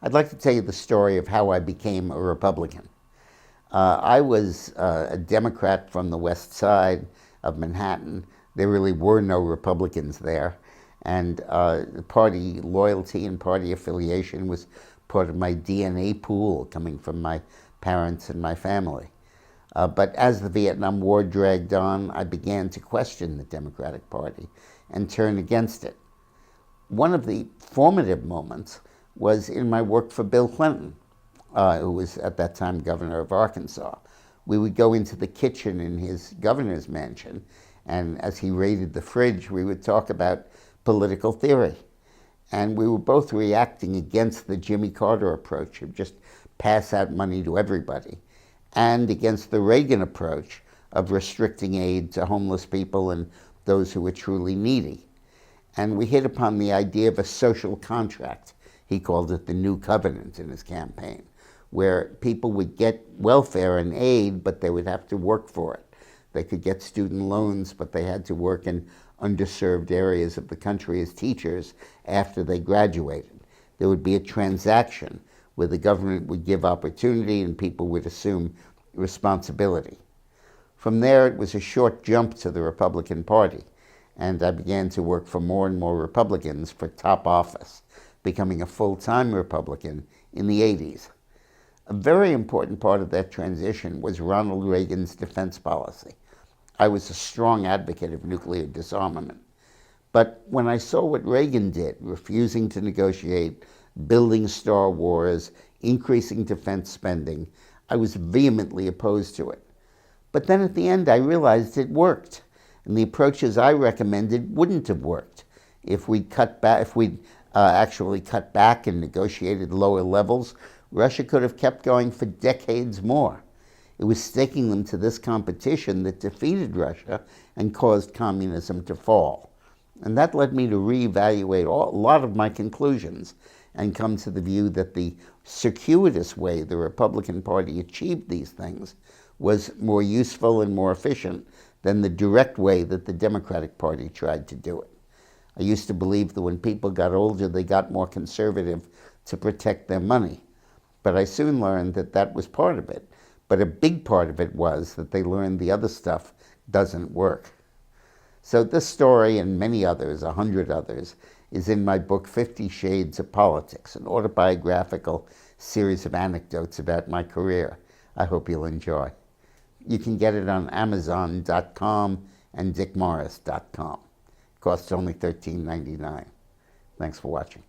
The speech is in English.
I'd like to tell you the story of how I became a Republican. I was a Democrat from the West Side of Manhattan. There really were no Republicans there. And party loyalty and party affiliation was part of my DNA pool coming from my parents and my family. But as the Vietnam War dragged on, I began to question the Democratic Party and turn against it. One of the formative moments was in my work for Bill Clinton, who was at that time governor of Arkansas. We would go into the kitchen in his governor's mansion, and as he raided the fridge, we would talk about political theory. And we were both reacting against the Jimmy Carter approach of just pass out money to everybody, and against the Reagan approach of restricting aid to homeless people and those who were truly needy. And we hit upon the idea of a social contract. He called it the New Covenant in his campaign, where people would get welfare and aid, but they would have to work for it. They could get student loans, but they had to work in underserved areas of the country as teachers after they graduated. There would be a transaction where the government would give opportunity and people would assume responsibility. From there, it was a short jump to the Republican Party, and I began to work for more and more Republicans for top office, becoming a full-time Republican in the 80s. A very important part of that transition was Ronald Reagan's defense policy. I was a strong advocate of nuclear disarmament. But when I saw what Reagan did, refusing to negotiate, building Star Wars, increasing defense spending, I was vehemently opposed to it. But then at the end, I realized it worked. And the approaches I recommended wouldn't have worked. If we'd actually cut back and negotiated lower levels, Russia could have kept going for decades more. It was staking them to this competition that defeated Russia and caused communism to fall. And that led me to reevaluate a lot of my conclusions and come to the view that the circuitous way the Republican Party achieved these things was more useful and more efficient than the direct way that the Democratic Party tried to do it. I used to believe that when people got older, they got more conservative to protect their money. But I soon learned that that was part of it. But a big part of it was that they learned the other stuff doesn't work. So this story and many others, 100 others, is in my book 50 Shades of Politics, an autobiographical series of anecdotes about my career. I hope you'll enjoy. You can get it on Amazon.com and DickMorris.com. It costs only $13.99. Thanks for watching.